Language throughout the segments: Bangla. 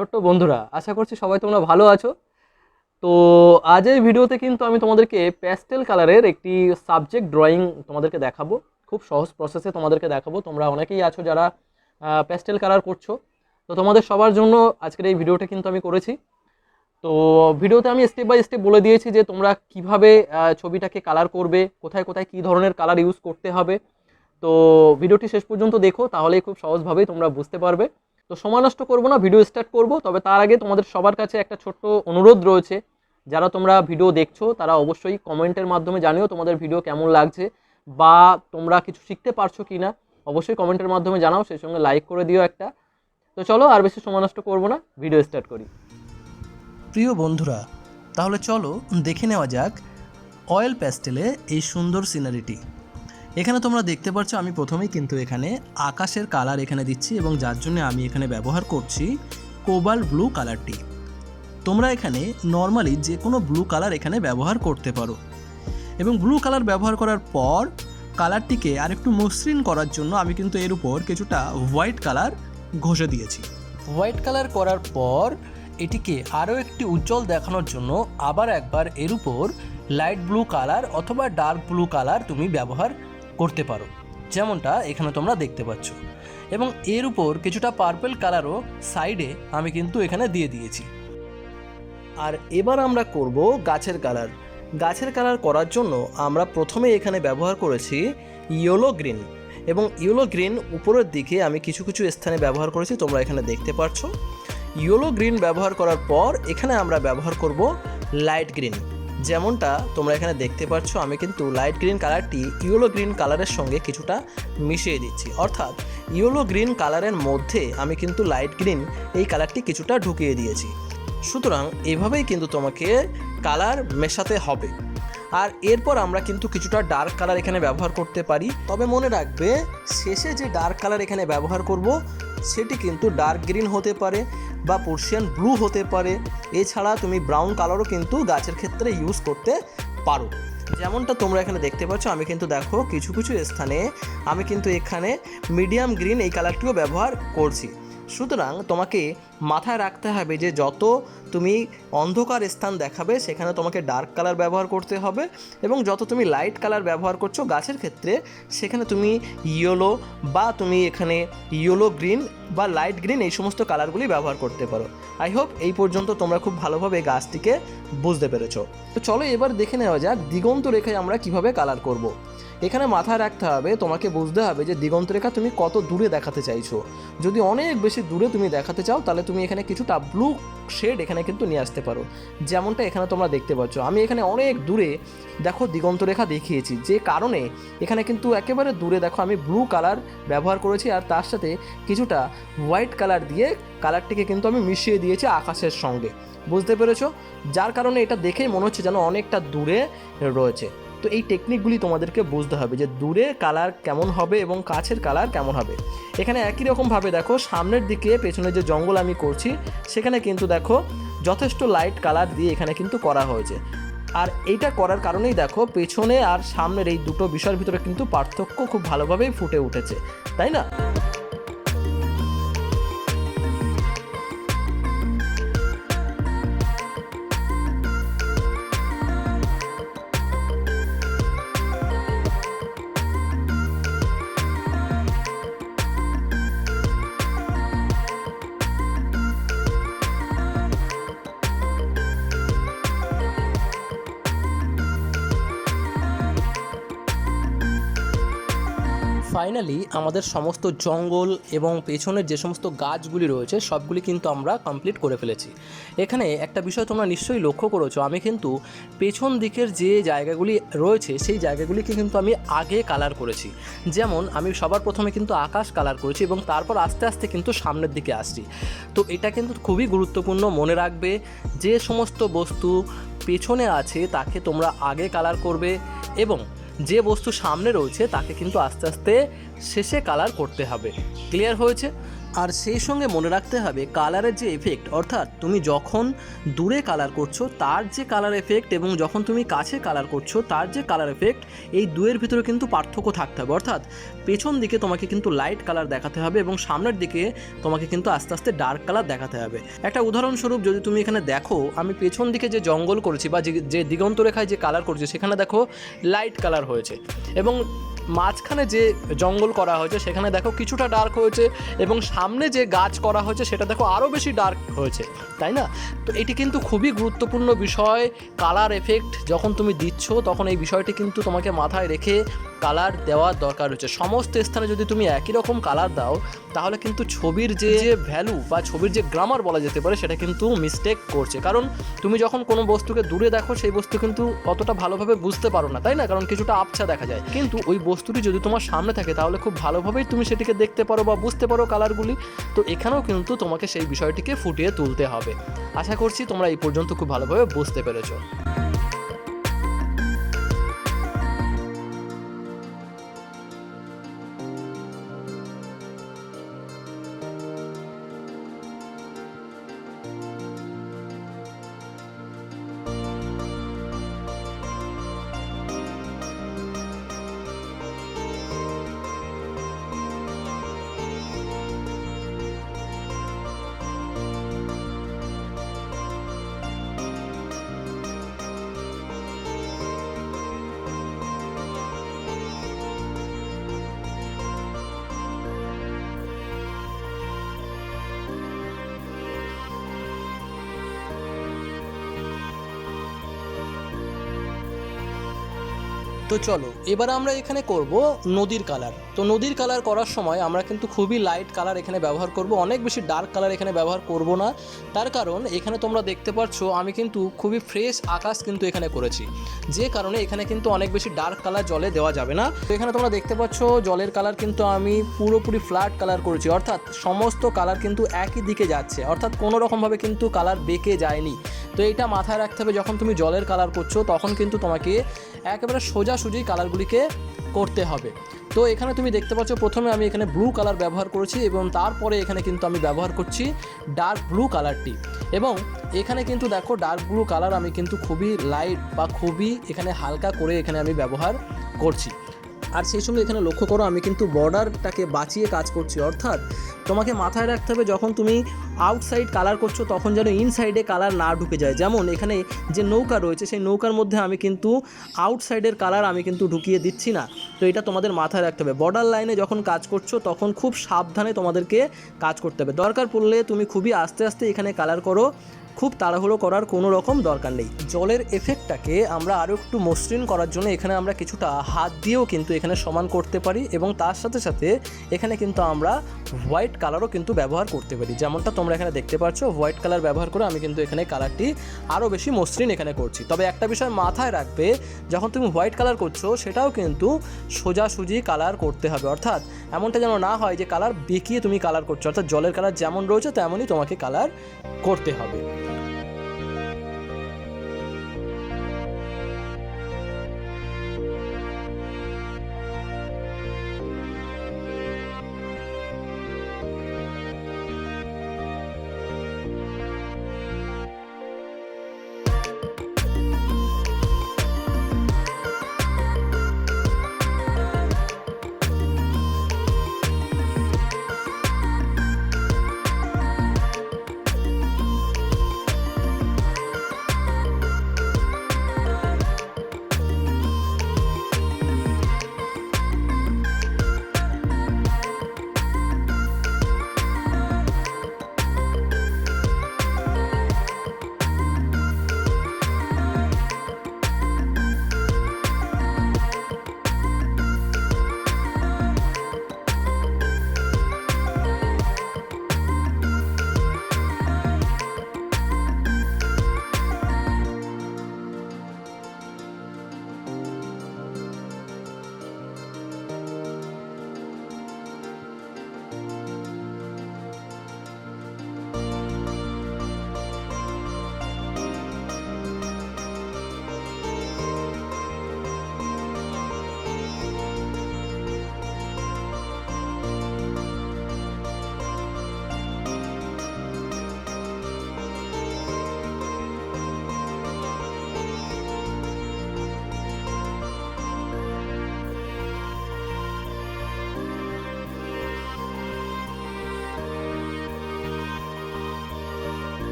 ছোট্ট বন্ধুরা, আশা করছি সবাই তোমরা ভালো আছো। তো আজ এই ভিডিওতে কিন্তু আমি তোমাদেরকে প্যাস্টেল কালারের একটি সাবজেক্ট ড্রয়িং তোমাদেরকে দেখাবো। খুব সহজ প্রসেসে তোমাদেরকে দেখাবো। তোমরা অনেকেই আছো যারা প্যাস্টেল কালার করছো, তো তোমাদের সবার জন্য আজকের এই ভিডিওটা কিন্তু আমি করেছি। তো ভিডিওতে আমি স্টেপ বাই স্টেপ বলে দিয়েছি যে তোমরা কিভাবে ছবিটাকে কালার করবে, কোথায় কোথায় কী ধরনের কালার ইউজ করতে হবে। তো ভিডিওটি শেষ পর্যন্ত দেখো, তাহলেই খুব সহজভাবেই তোমরা বুঝতে পারবে। তো সময় নষ্ট করবো না, ভিডিও স্টার্ট করব। তবে তার আগে তোমাদের সবার কাছে একটা ছোট্ট অনুরোধ রয়েছে। যারা তোমরা ভিডিও দেখছো তারা অবশ্যই কমেন্টের মাধ্যমে জানিও তোমাদের ভিডিও কেমন লাগছে বা তোমরা কিছু শিখতে পারছো কি না। অবশ্যই কমেন্টের মাধ্যমে জানাও, সেই সঙ্গে লাইক করে দিও একটা। তো চলো আর বেশি সময় নষ্ট করবো না, ভিডিও স্টার্ট করি। প্রিয় বন্ধুরা, তাহলে চলো দেখে নেওয়া যাক অয়েল প্যাস্টেলে এই সুন্দর সিনারিটি। এখানে তোমরা দেখতে পাচ্ছ আমি প্রথমেই কিন্তু এখানে আকাশের কালার এখানে দিচ্ছি এবং যার জন্য আমি এখানে ব্যবহার করছি কোবাল্ট ব্লু কালারটি। তোমরা এখানে নর্মালি যে কোনো ব্লু কালার এখানে ব্যবহার করতে পারো এবং ব্লু কালার ব্যবহার করার পর কালারটিকে আরেকটু মসৃণ করার জন্য আমি কিন্তু এর উপর কিছুটা হোয়াইট কালার ঘষে দিয়েছি। হোয়াইট কালার করার পর এটিকে আরও একটি উজ্জ্বল দেখানোর জন্য আবার একবার এর উপর লাইট ব্লু কালার অথবা ডার্ক ব্লু কালার তুমি ব্যবহার করতে পারো, যেমনটা এখানে তোমরা দেখতে পাচ্ছ। এবং এর উপর কিছুটা পার্পল কালারও সাইডে আমি কিন্তু এখানে দিয়ে দিয়েছি। আর এবার আমরা করব গাছের কালার। গাছের কালার করার জন্য আমরা প্রথমে এখানে ব্যবহার করেছি ইয়েলো গ্রিন, এবং ইয়েলো গ্রিন উপরের দিকে আমি কিছু কিছু স্থানে ব্যবহার করেছি, তোমরা এখানে দেখতে পাচ্ছ। ইয়েলো গ্রিন ব্যবহার করার পর এখানে আমরা ব্যবহার করব লাইট গ্রিন, যেমনটা তোমরা এখানে দেখতে পাচ্ছ। আমি কিন্তু লাইট গ্রিন কালারটি ইয়েলো গ্রিন কালারের সঙ্গে কিছুটা মিশিয়ে দিচ্ছি, অর্থাৎ ইয়েলো গ্রিন কালারের মধ্যে আমি কিন্তু লাইট গ্রিন এই কালারটি কিছুটা ঢুকিয়ে দিয়েছি। সুতরাং এভাবেই কিন্তু তোমাকে কালার মেশাতে হবে। আর এরপর আমরা কিন্তু কিছুটা ডার্ক কালার এখানে ব্যবহার করতে পারি, তবে মনে রাখবে শেষে যে ডার্ক কালার এখানে ব্যবহার করব সেটি কিন্তু ডার্ক গ্রিন হতে পারে বা পার্সিয়ান ব্লু হতে পারে। এছাড়া তুমি ব্রাউন কালারও কিন্তু গাছের ক্ষেত্রে ইউজ করতে পারো, যেমনটা তোমরা এখানে দেখতে পাচ্ছ। আমি কিন্তু দেখো কিছু কিছু স্থানে আমি কিন্তু এখানে মিডিয়াম গ্রিন এই কালারটিও ব্যবহার করছি। সুতরাং তোমাকে মাথায় রাখতে হবে যে যত তুমি অন্ধকার স্থান দেখাবে সেখানে তোমাকে ডার্ক কালার ব্যবহার করতে হবে, এবং যত তুমি লাইট কালার ব্যবহার করছো গাছের ক্ষেত্রে সেখানে তুমি ইয়েলো বা তুমি এখানে ইয়েলো গ্রিন বা লাইট গ্রিন এই সমস্ত কালারগুলি ব্যবহার করতে পারো। আই হোপ এই পর্যন্ত তোমরা খুব ভালোভাবে গাছটিকে বুঝতে পেরেছো। তো চলো এবার দেখে নেওয়া যাক দিগন্ত রেখায় আমরা কিভাবে কালার করব। এখানে মাথায় রাখতে হবে, তোমাকে বুঝতে হবে যে দিগন্ত রেখা তুমি কত দূরে দেখাতে চাইছো। যদি অনেক বেশি দূরে তুমি দেখাতে চাও তাহলে তুমি এখানে কিছুটা ব্লু শেড এখানে কিন্তু নিয়ে আসতে পারো, যেমনটা এখানে তোমরা দেখতে পাচ্ছ। আমি এখানে অনেক দূরে দেখো দিগন্ত রেখা দেখিয়েছি, যে কারণে এখানে কিন্তু একেবারে দূরে দেখো আমি ব্লু কালার ব্যবহার করেছি, আর তার সাথে কিছুটা হোয়াইট কালার দিয়ে কালারটিকে কিন্তু আমি মিশিয়ে দিয়েছি আকাশের সঙ্গে। বুঝতে পেরেছো? যার কারণে এটা দেখেই মনে হচ্ছে যেন অনেকটা দূরে রয়েছে। তো এই টেকনিকগুলি তোমাদেরকে বুঝতে হবে যে দূরে কালার কেমন হবে এবং কাছের কালার কেমন হবে। এখানে একই রকমভাবে দেখো সামনের দিকে পেছনে যে জঙ্গল আমি করছি সেখানে কিন্তু দেখো যথেষ্ট লাইট কালার দিয়ে এখানে কিন্তু করা হয়েছে। আর এইটা করার কারণেই দেখো পেছনে আর সামনের এই দুটো বিষয়ের ভিতরে কিন্তু পার্থক্য খুব ভালোভাবেই ফুটে উঠেছে, তাই না? ফাইনালি আমাদের সমস্ত জঙ্গল এবং পেছনের যে সমস্ত গাছগুলি রয়েছে সবগুলি কিন্তু আমরা কমপ্লিট করে ফেলেছি। এখানে একটা বিষয় তোমরা নিশ্চয়ই লক্ষ্য করেছো, আমি কিন্তু পেছন দিকের যে জায়গাগুলি রয়েছে সেই জায়গাগুলিকে কিন্তু আমি আগে কালার করেছি। যেমন আমি সবার প্রথমে কিন্তু আকাশ কালার করেছি এবং তারপর আস্তে আস্তে কিন্তু সামনের দিকে আসছি। তো এটা কিন্তু খুবই গুরুত্বপূর্ণ, মনে রাখবে যে সমস্ত বস্তু পেছনে আছে তাকে তোমরা আগে কালার করবে এবং যে বস্তু সামনে রয়েছে তাকে কিন্তু আস্তে আস্তে শেষে কালার করতে হবে। ক্লিয়ার হয়েছে? আর সেই সঙ্গে মনে রাখতে হবে কালারের যে এফেক্ট, অর্থাৎ তুমি যখন দূরে কালার করছো তার যে কালার এফেক্ট এবং যখন তুমি কাছে কালার করছো তার যে কালার এফেক্ট, এই দুয়ের ভিতরে কিন্তু পার্থক্য থাকতে হবে। অর্থাৎ পেছন দিকে তোমাকে কিন্তু লাইট কালার দেখাতে হবে এবং সামনের দিকে তোমাকে কিন্তু আস্তে আস্তে ডার্ক কালার দেখাতে হবে। একটা উদাহরণস্বরূপ যদি তুমি এখানে দেখো, আমি পেছন দিকে যে জঙ্গল করেছি বা যে দিগন্ত রেখায় যে কালার করেছি সেখানে দেখো লাইট কালার হয়েছে, এবং মাঝখানে যে জঙ্গল করা হয়েছে সেখানে দেখো কিছুটা ডার্ক হয়েছে, এবং সামনে যে গাছ করা হয়েছে সেটা দেখো আরও বেশি ডার্ক হয়েছে, তাই না? তো এটি কিন্তু খুবই গুরুত্বপূর্ণ বিষয়। কালার এফেক্ট যখন তুমি দিচ্ছ তখন এই বিষয়টি কিন্তু তোমাকে মাথায় রেখে কালার দেওয়ার দরকার হচ্ছে। সমস্ত স্থানে যদি তুমি একই রকম কালার দাও তাহলে কিন্তু ছবির যে ভ্যালু বা ছবির যে গ্রামার বলা যেতে পারে সেটা কিন্তু মিস্টেক করছে। কারণ তুমি যখন কোনো বস্তুকে দূরে দেখো সেই বস্তু কিন্তু অতটা ভালোভাবে বুঝতে পারো না, তাই না? কারণ কিছুটা আবছা দেখা যায়। কিন্তু ওই বস্তুটি যদি তোমার সামনে থাকে তাহলে খুব ভালোভাবেই তুমি সেটিকে দেখতে পারো বা বুঝতে পারো কালারগুলি। তো এখানেও কিন্তু তোমাকে সেই বিষয়টিকে ফুটিয়ে তুলতে হবে। আশা করছি তোমরা এই পর্যন্ত খুব ভালোভাবে বুঝতে পেরেছো। তো চলো এবার আমরা এখানে করব নদীর কালার। তো নদীর কালার করার সময় আমরা কিন্তু খুবই লাইট কালার এখানে ব্যবহার করব, অনেক বেশি ডার্ক কালার এখানে ব্যবহার করব না। তার কারণ এখানে তোমরা দেখতে পাচ্ছ আমি কিন্তু খুবই ফ্রেশ আকাশ কিন্তু এখানে করেছি, যে কারণে এখানে কিন্তু অনেক বেশি ডার্ক কালার জলে দেওয়া যাবে না। তো এখানে তোমরা দেখতে পাচ্ছ জলের কালার কিন্তু আমি পুরোপুরি ফ্ল্যাট কালার করেছি, অর্থাৎ সমস্ত কালার কিন্তু একই দিকে যাচ্ছে, অর্থাৎ কোনো রকমভাবে কিন্তু কালার বেঁকে যায়নি। তো এইটা মাথায় রাখতে হবে, যখন তুমি জলের কালার করছো তখন কিন্তু তোমাকে একেবারে সোজাসুজি কালারগুলিকে করতে হবে। তো এখানে তুমি দেখতে পাচ্ছ প্রথমে আমি এখানে ব্লু কালার ব্যবহার করেছি এবং তারপরে এখানে কিন্তু আমি ব্যবহার করছি ডার্ক ব্লু কালারটি, এবং এখানে কিন্তু দেখো ডার্ক ব্লু কালার আমি কিন্তু খুবই লাইট বা খুবই এখানে হালকা করে এখানে আমি ব্যবহার করছি। আর সেই সঙ্গে এখানে লক্ষ্য করো আমি কিন্তু বর্ডারটাকে বাঁচিয়ে কাজ করছি, অর্থাৎ তোমাকে মাথায় রাখতে হবে যখন তুমি আউটসাইড কালার করছো তখন যেন ইনসাইডে কালার না ঢুকে যায়। যেমন এখানে যে নৌকা রয়েছে সেই নৌকার মধ্যে আমি কিন্তু আউটসাইডের কালার আমি কিন্তু ঢুকিয়ে দিচ্ছি না। তো এটা তোমাদের মাথায় রাখতে হবে। বর্ডার লাইনে যখন কাজ করছো তখন খুব সাবধানে তোমাদেরকে কাজ করতে হবে। দরকার পড়লে তুমি খুবই আস্তে আস্তে এখানে কালার করো, খুব তাড়াহুড়ো করার কোনো রকম দরকার নেই। জলের এফেক্টটাকে আমরা আরও একটু মসৃণ করার জন্য এখানে আমরা কিছুটা হাত দিয়েও কিন্তু এখানে সমান করতে পারি, এবং তার সাথে সাথে এখানে কিন্তু আমরা হোয়াইট কালারও কিন্তু ব্যবহার করতে পারি। যেমনটা তোমরা এখানে দেখতে পাচ্ছ হোয়াইট কালার ব্যবহার করে আমি কিন্তু এখানে কালারটি আরও বেশি মসৃণ এখানে করছি। তবে একটা বিষয় মাথায় রাখবে, যখন তুমি হোয়াইট কালার করছো সেটাও কিন্তু সোজাসুজি কালার করতে হবে, অর্থাৎ এমনটা যেন না হয় যে কালার বেঁকিয়ে তুমি কালার করছো, অর্থাৎ জলের কালার যেমন রয়েছে তেমনই তোমাকে কালার করতে হবে।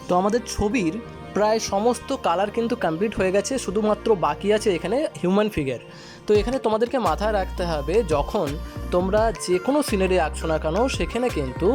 তো আমাদের ছবির প্রায় সমস্ত কালার কিন্তু কমপ্লিট হয়ে গেছে, শুধুমাত্র বাকি আছে এখানে হিউম্যান ফিগার। তো এখানে তোমাদেরকে মাথায় রাখতে হবে, যখন তোমরা যে কোনো সিনারি আঁকছো না কেন সেখানে কিন্তু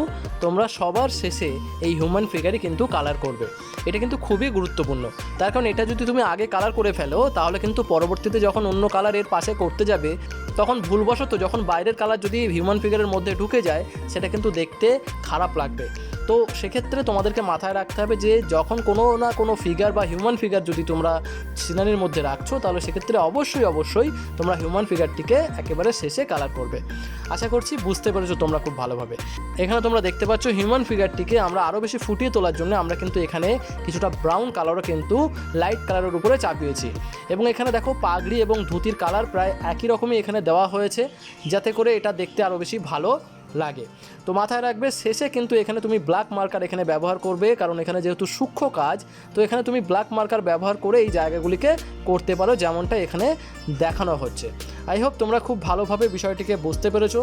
তোমরা সবার শেষে এই হিউম্যান ফিগারই কিন্তু কালার করবে। এটা কিন্তু খুবই গুরুত্বপূর্ণ, তার কারণ এটা যদি তুমি আগে কালার করে ফেলো তাহলে কিন্তু পরবর্তীতে যখন অন্য কালার এর পাশে করতে যাবে তখন ভুলবশত যখন বাইরের কালার যদি হিউম্যান ফিগারের মধ্যে ঢুকে যায় সেটা কিন্তু দেখতে খারাপ লাগবে। তো সেক্ষেত্রে তোমাদেরকে মাথায় রাখতে হবে যে যখন কোনো না কোনো ফিগার বা হিউম্যান ফিগার যদি তোমরা সিনারির মধ্যে রাখছো তাহলে সেক্ষেত্রে অবশ্যই তোমরা হিউম্যান ফিগারটিকে একেবারে শেষে কালার করবে। আশা করছি বুঝতে পেরেছো তোমরা খুব ভালোভাবে। এখানে তোমরা দেখতে পাচ্ছ হিউম্যান ফিগারটিকে আমরা আরও বেশি ফুটিয়ে তোলার জন্য আমরা কিন্তু এখানে কিছুটা ব্রাউন কালারও কিন্তু লাইট কালারের উপরে চাপিয়েছি, এবং এখানে দেখো পাগড়ি এবং ধুতির কালার প্রায় একই রকমই এখানে দেওয়া হয়েছে যাতে করে এটা দেখতে আরও বেশি ভালো লাগে। তো মাথায় রাখবে শেষে কিন্তু এখানে তুমি ব্ল্যাক মার্কার এখানে ব্যবহার করবে, কারণ এখানে যেহেতু সূক্ষ্ম কাজ, তো এখানে তুমি ব্ল্যাক মার্কার ব্যবহার করে এই জায়গাগুলিকে করতে পারো যেমনটা এখানে দেখানো হচ্ছে। আই হোপ তোমরা খুব ভালোভাবে বিষয়টিকে বুঝতে পেরেছো।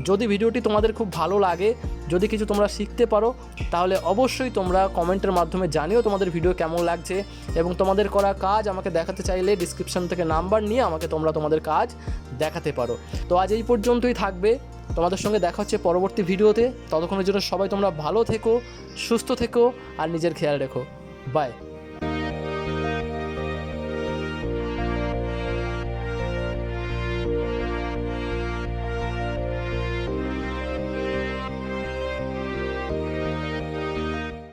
যদি ভিডিওটি তোমাদের খুব ভালো লাগে, যদি কিছু তোমরা শিখতে পারো, তাহলে অবশ্যই তোমরা কমেন্টের মাধ্যমে জানিও তোমাদের ভিডিও কেমন লাগছে, এবং তোমাদের করা কাজ আমাকে দেখাতে চাইলে ডিসক্রিপশন থেকে নাম্বার নিয়ে আমাকে তোমরা তোমাদের কাজ দেখাতে পারো। তো আজ এই পর্যন্তই থাকবে, তোমাদের সঙ্গে দেখা হচ্ছে পরবর্তী ভিডিওতে। ততক্ষণের জন্য সবাই তোমরা ভালো থেকো, সুস্থ থেকো আর নিজের খেয়াল রেখো। বাই।